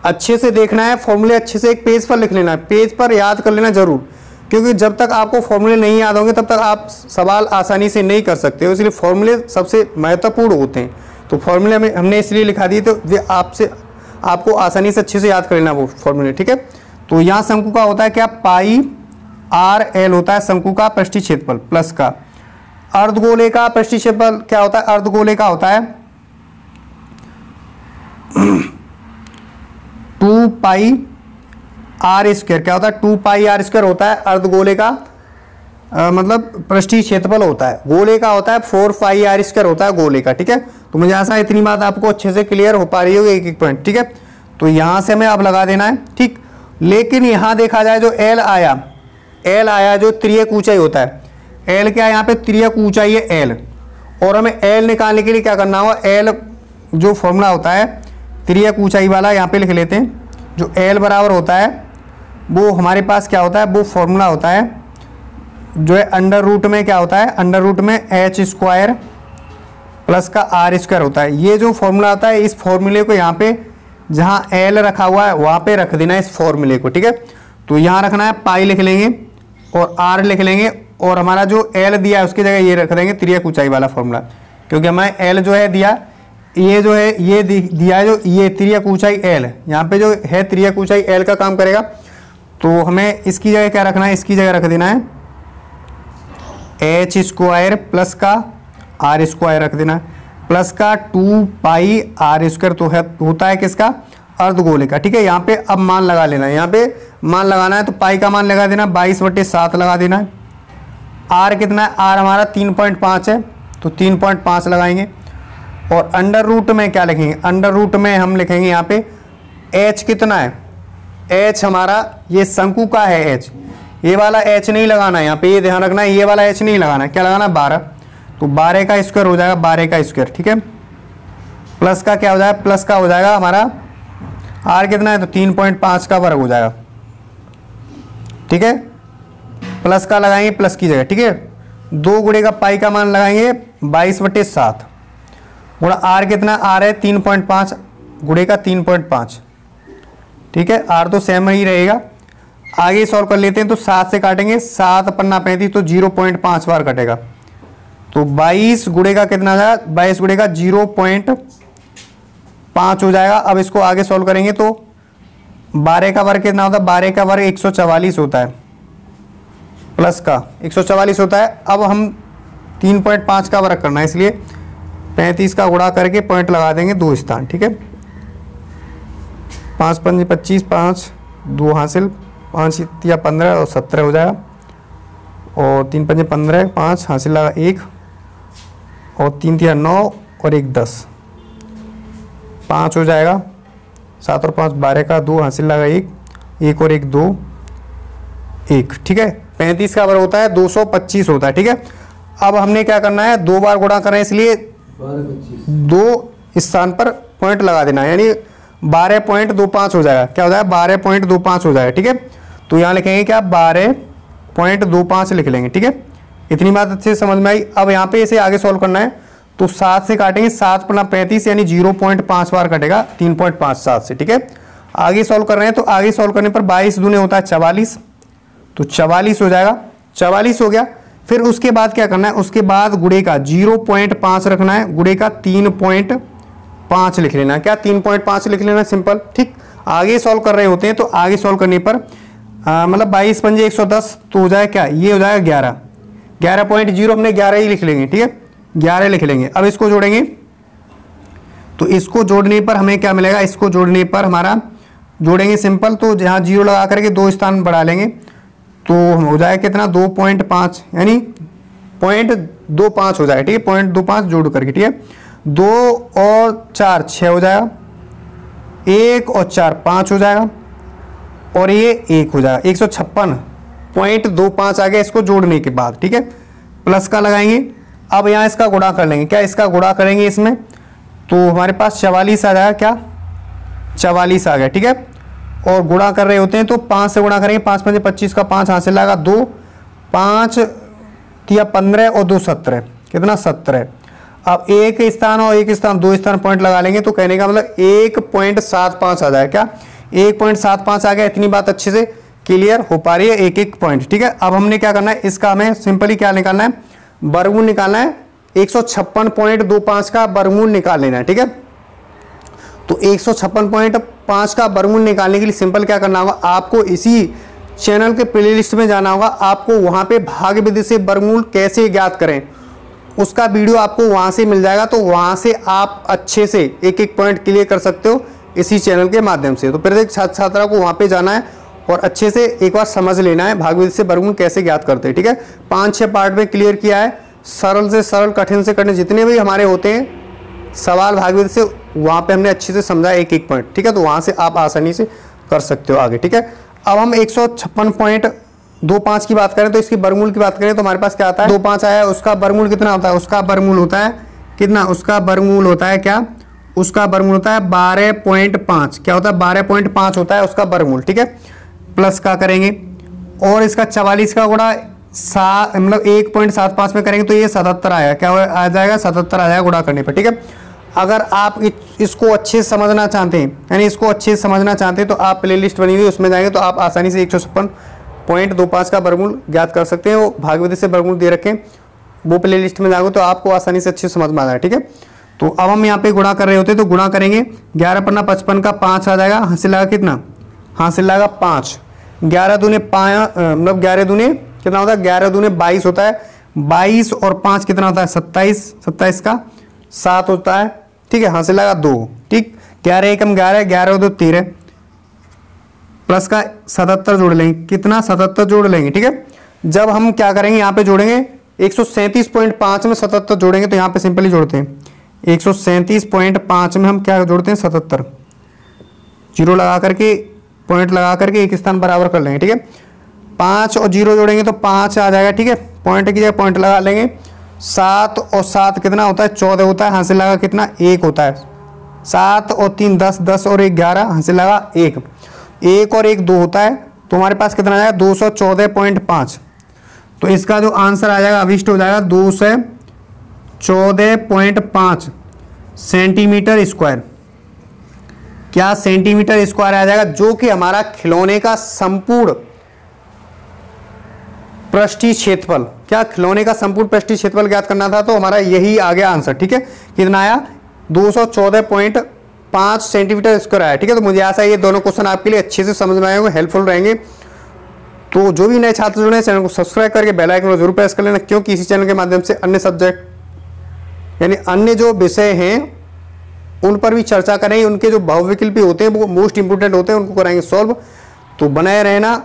अच्छे से देखना है फॉर्मूले, अच्छे से एक पेज पर लिख लेना है, पेज पर याद कर लेना जरूर, क्योंकि जब तक आपको फॉर्मूले नहीं याद होंगे तब तक आप सवाल आसानी से नहीं कर सकते हो। इसलिए फॉर्मूले सबसे महत्वपूर्ण होते हैं। तो फॉर्मूले में हमने इसलिए लिखा दिए तो वे आपको आसानी से अच्छे से याद कर लेना वो फॉर्मूले। ठीक है, तो यहाँ शंकु का होता है क्या, पाई आर एल होता है शंकु का पृष्ठीय क्षेत्रफल प्लस का अर्धगोले का पृष्ठीय क्षेत्रफल क्या होता है, अर्धगोले का होता है 2 पाई आर स्क्वायर। क्या होता है, 2 पाई आर स्क्वायर होता है अर्धगोले का मतलब पृष्ठीय क्षेत्रफल होता है। गोले का होता है 4 पाई आर स्क्वायर होता है गोले का। ठीक है, तो मुझे ऐसा इतनी बात आपको अच्छे से क्लियर हो पा रही होगी एक एक पॉइंट। ठीक है, तो यहां से हमें अब लगा देना है। ठीक, लेकिन यहां देखा जाए जो एल आया जो त्रियक ऊंचाई होता है, एल क्या है यहाँ पे, तिर्यक ऊंचाई है एल, और हमें एल निकालने के लिए क्या करना होगा, एल जो फॉर्मूला होता है तिर्यक ऊंचाई वाला यहाँ पे लिख लेते हैं। जो एल बराबर होता है वो हमारे पास क्या होता है, वो फॉर्मूला होता है जो है अंडर रूट में क्या होता है, अंडर रूट में एच स्क्वायर प्लस का आर स्क्वायर होता है। ये जो फॉर्मूला होता है इस फॉर्मूले को यहाँ पे जहाँ एल रखा हुआ है वहाँ पे रख देना है इस फॉर्मूले को, ठीक है। तो यहाँ रखना है पाई लिख लेंगे और आर लिख लेंगे, और हमारा जो एल दिया है उसकी जगह ये रख देंगे तिर्यक ऊंचाई वाला फॉर्मूला, क्योंकि हमें एल जो है दिया, ये जो है ये दिया है जो ये तिर्यक ऊंचाई एल, यहाँ पे जो है तिर्यक ऊंचाई एल का काम करेगा। तो हमें इसकी जगह क्या रखना है, इसकी जगह रख देना है एच स्क्वायर प्लस का आर स्क्वायर रख देना है, प्लस का 2 पाई आर स्क्वायर, तो है होता है किसका, अर्धगोले का, ठीक है। यहाँ पे अब मान लगा लेना है, यहाँ पे मान लगाना है तो पाई का मान लगा देना 22/7 लगा देना है। आर कितना है, आर हमारा 3.5 है तो 3.5 लगाएंगे, और अंडर रूट में क्या लिखेंगे, अंडर रूट में हम लिखेंगे यहाँ पे एच कितना है, एच हमारा ये शंकु का है एच, ये वाला एच नहीं लगाना है यहाँ पे, ये ध्यान रखना है, ये वाला एच नहीं लगाना है, क्या लगाना है 12, तो 12 का स्क्वायर हो जाएगा, 12 का स्क्वायर, ठीक है। प्लस का क्या हो जाएगा, प्लस का हो जाएगा हमारा आर कितना है तो 3.5 का वर्ग हो जाएगा, ठीक है। प्लस का लगाएंगे प्लस की जगह, ठीक है। 2 गुणे का पाई का मान लगाएंगे 22/7 गुणा आर कितना, आर है 3.5 गुणे का 3.5, ठीक है। आर तो सेम ही रहेगा। आगे सॉल्व कर लेते हैं, तो 7 से काटेंगे, 7 पन्ना 35 तो 0.5 बार कटेगा, तो 22 गुणे का कितना आ जाएगा, 22 गुणे का 0.5 हो जाएगा। अब इसको आगे सॉल्व करेंगे तो 12 का वर्ग कितना होता है, 12 का वर्ग 144 होता है, प्लस का 144 होता है। अब हम 3.5 का वर्ग करना है, इसलिए 35 का गुणा करके पॉइंट लगा देंगे 2 स्थान, ठीक है। 5 5 25, 5 2 हासिल, 5 या 15 और 17 हो जाएगा, और 3 5 15, 5 हासिल लगा 1, और 3 3 9 और 1 10, 5 हो जाएगा, 7 और 5 12 का 2 हासिल लगा 1, 1 और 1 2, 1, ठीक है। 35 का वर्ग होता है 225 होता है, ठीक है। अब हमने क्या करना है, 2 बार गुणा करना है, इसलिए 2 स्थान पर पॉइंट लगा देना है, यानी 12.25 हो जाएगा, क्या हो जाएगा 12.25 हो जाएगा, ठीक है। तो यहाँ लिखेंगे क्या, 12.25 लिख लेंगे, ठीक है। इतनी बात अच्छे से समझ में आई। अब यहाँ पे इसे आगे सॉल्व करना है, तो 7 से काटेंगे, 7 पन्ना 35 यानी 0.5 बार कटेगा 3.57 से, ठीक है। आगे सॉल्व कर रहे हैं, तो आगे सॉल्व करने पर 22 दूने होता है 44, तो 44 हो जाएगा, 44 हो गया। फिर उसके बाद क्या करना है, उसके बाद गुणे का 0.5 रखना है, गुणे का 3.5 लिख लेना है, क्या 3.5 लिख लेना, सिंपल, ठीक। आगे सॉल्व कर रहे होते हैं तो आगे सॉल्व करने पर मतलब 22 पंजे 110, तो हो जाएगा क्या, ये हो जाएगा 11, 11.0 हमने 11 ही लिख लेंगे, ठीक है, 11 लिख लेंगे। अब इसको जोड़ेंगे, तो इसको जोड़ने पर हमें क्या मिलेगा, इसको जोड़ने पर हमारा जोड़ेंगे सिंपल, तो जहाँ 0 लगा करके 2 स्थान बढ़ा लेंगे, तो हो जाएगा कितना 2.5 यानी 0.25 हो जाएगा, ठीक है, 0.25 जोड़ करके, ठीक है। 2 और 4 6 हो जाएगा, 1 और 4 5 हो जाएगा, और ये 1 हो जाएगा, 156.25 आ गया इसको जोड़ने के बाद, ठीक है। प्लस का लगाएंगे, अब यहाँ इसका गुणा कर लेंगे, क्या इसका गुणा करेंगे इसमें, तो हमारे पास 44 आ जाएगा, क्या 44 आ गया, ठीक है। और गुणा कर रहे होते हैं तो 5 से गुणा करेंगे, 5 5 25 का 5 हासिल लगा 2, 5 या 15 और 2 17, कितना 17। अब एक स्थान और एक स्थान 2 स्थान पॉइंट लगा लेंगे, तो कहने का मतलब 1.75 आ जाएगा, क्या 1.75 आ गया। इतनी बात अच्छे से क्लियर हो पा रही है, एक एक पॉइंट, ठीक है। अब हमने क्या करना है, इसका हमें सिंपली क्या निकालना है, वर्गमूल निकालना है, 156.25 का वर्गमूल निकाल लेना है, ठीक है। तो 156.5 का वर्गमूल निकालने के लिए सिंपल क्या करना होगा, आपको इसी चैनल के प्लेलिस्ट में जाना होगा, आपको वहां पे भाग विधि से वर्गमूल कैसे ज्ञात करें उसका वीडियो आपको वहां से मिल जाएगा, तो वहां से आप अच्छे से एक एक पॉइंट क्लियर कर सकते हो इसी चैनल के माध्यम से। तो प्रत्येक छात्र छात्रा को वहां पे जाना है और अच्छे से एक बार समझ लेना है भाग विधि से वर्गमूल कैसे ज्ञात करते हैं, ठीक है। 5-6 पार्ट में क्लियर किया है, सरल से सरल कठिन से कठिन जितने भी हमारे होते हैं सवाल भाग विधि से, वहां पे हमने अच्छे से समझा एक एक पॉइंट, ठीक है। तो वहां से आप आसानी से कर सकते हो आगे, ठीक है। अब हम 156 दो पाँच की बात करें तो इसकी वर्गमूल की बात करें तो हमारे पास क्या आता है, 2 5 आया, उसका वर्गमूल कितना होता है, उसका वर्गमूल होता है कितना, उसका वर्गमूल होता है क्या, उसका वर्गमूल होता है 12.5, क्या होता है 12.5 होता है उसका वर्गमूल, ठीक है। प्लस का करेंगे और इसका 44 का गुणा मतलब 1.75 में करेंगे तो ये 77 आएगा, क्या आ जाएगा 77 आ जाएगा गुणा करने पर, ठीक है। अगर आप इसको अच्छे से समझना चाहते हैं, यानी इसको अच्छे से समझना चाहते हैं तो आप प्ले लिस्ट बनी हुई उसमें जाएंगे तो आप आसानी से 156.25 का वर्गमूल ज्ञात कर सकते हैं। वो भागवती से वर्गमूल दे रखें, वो प्ले लिस्ट में जाओगे तो आपको आसानी से अच्छे से समझ में आ जाएगा, ठीक है। तो अब हम यहाँ पे गुणा कर रहे होते तो गुणा करेंगे, 11 पन्ना 55 का 5 आ जाएगा, हासिल लगा कितना, हासिल लगा 5, 11 दूने मतलब 11 दूने कितना होता है, 11 दूने 22 होता है, 22 और 5 कितना होता है 27, 27 का 7 होता है, ठीक है, हासिल लगा 2, ठीक, 11 एकम 11, 11 2 13, प्लस का 77 जोड़ लेंगे, कितना 77 जोड़ लेंगे, ठीक है। जब हम क्या करेंगे यहाँ पे जोड़ेंगे 137.5 में 77 जोड़ेंगे तो यहाँ पे सिंपली जोड़ते हैं 137.5 में हम क्या जोड़ते हैं 77, जीरो लगा करके पॉइंट लगा करके एक स्थान बराबर कर लेंगे, ठीक है। 5 और 0 जोड़ेंगे तो 5 आ जाएगा, ठीक है, पॉइंट की जगह पॉइंट लगा लेंगे। 7 और 7 कितना होता है 14 होता है, हासिल लगा कितना 1 होता है। 7 और 3 10, 10 और 1 11, हासिल लगा 1, 1 और 1 2 होता है, तो हमारे पास कितना आ जाएगा 214.5। तो इसका जो आंसर आ जाएगा अभिष्ट हो जाएगा 214.5 सेंटीमीटर स्क्वायर, क्या सेंटीमीटर स्क्वायर आ जाएगा, जो कि हमारा खिलौने का संपूर्ण पृष्ठीय क्षेत्रफल, क्या खिलौने का संपूर्ण पृष्ठीय क्षेत्रफल ज्ञात करना था तो हमारा यही आ गया आंसर, ठीक है। कितना आया 214.5 सेंटीमीटर स्क्वायर आया, ठीक है। तो मुझे आशा है ये दोनों क्वेश्चन आपके लिए अच्छे से समझ में आए होंगे, हेल्पफुल रहेंगे। तो जो भी नए छात्र जुड़े हैं चैनल को सब्सक्राइब करके बेल आइकन को जरूर प्रेस कर लेना, क्योंकि इसी चैनल के माध्यम से अन्य सब्जेक्ट यानी अन्य जो विषय हैं उन पर भी चर्चा करेंगे, उनके जो बहुविकल्पी होते हैं वो मोस्ट इंपोर्टेंट होते हैं, उनको कराएंगे सॉल्व। तो बनाए रहना,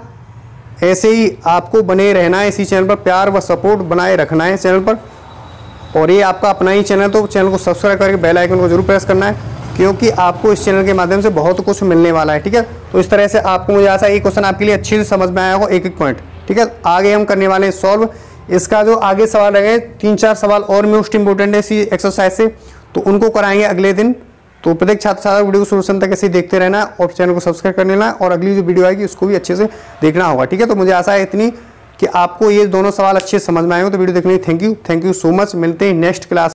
ऐसे ही आपको बने रहना है, इसी चैनल पर प्यार व सपोर्ट बनाए रखना है चैनल पर। और ये आपका अपना ही चैनल, तो चैनल को सब्सक्राइब करके बेल आइकन को जरूर प्रेस करना है, क्योंकि आपको इस चैनल के माध्यम से बहुत कुछ मिलने वाला है, ठीक है। तो इस तरह से आपको मुझे आशा है ये क्वेश्चन आपके लिए अच्छे से समझ में आया होगा, एक एक पॉइंट, ठीक है। आगे हम करने वाले हैं सॉल्व, इसका जो आगे सवाल रहे 3-4 सवाल और मोस्ट इंपोर्टेंट है इसी एक्सरसाइज से, तो उनको कराएंगे अगले दिन। तो प्रत्येक छात्र वीडियो को शुरू तक ऐसे ही देखते रहना और चैनल को सब्सक्राइब कर लेना, और अगली जो वीडियो आएगी उसको भी अच्छे से देखना होगा, ठीक है। तो मुझे आशा है इतनी कि आपको ये दोनों सवाल अच्छे से समझ में आए हो। तो वीडियो देखने के लिए थैंक यू सो मच। मिलते हैं नेक्स्ट क्लास।